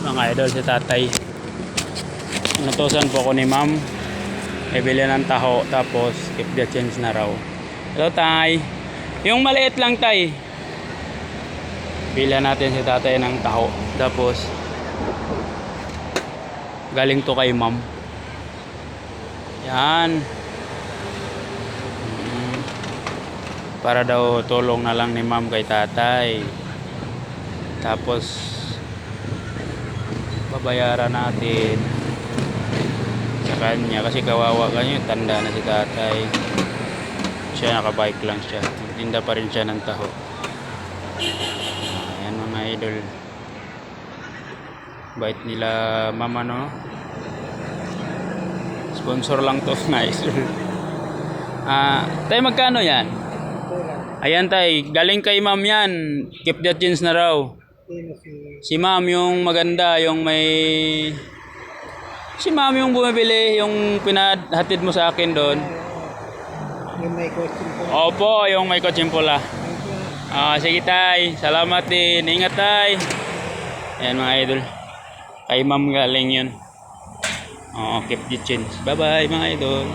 mga idol, si tatay. Inutusan po ko ni ma'am. Ibili ng taho, tapos keep the change na raw. Hello tay. Yung maliit lang tay. Bilhan natin si tatay ng taho. Tapos galing to kay ma'am. Yan. Para daw tulong na lang ni ma'am kay tatay. Tapos babayaran natin sa kanya kasi kawawa ganyan, tanda na si tatay. Siya nakabike lang siya, tinda pa rin siya ng taho. Ayan mga idol, bait nila mama no, sponsor lang to. Nice. Tay, magkano yan? Ayan tay, galing kay ma'am yan, keep the jeans na raw. Si ma'am yung maganda, yung may... Si ma'am yung bumibili, yung pinahatid mo sa akin doon. Yung may coaching po. Opo, yung may kutsing pula. Sige tay, salamat din. Ingat tay. Ayan mga idol. Kay ma'am galing yun. Keep the change. Bye bye mga idol.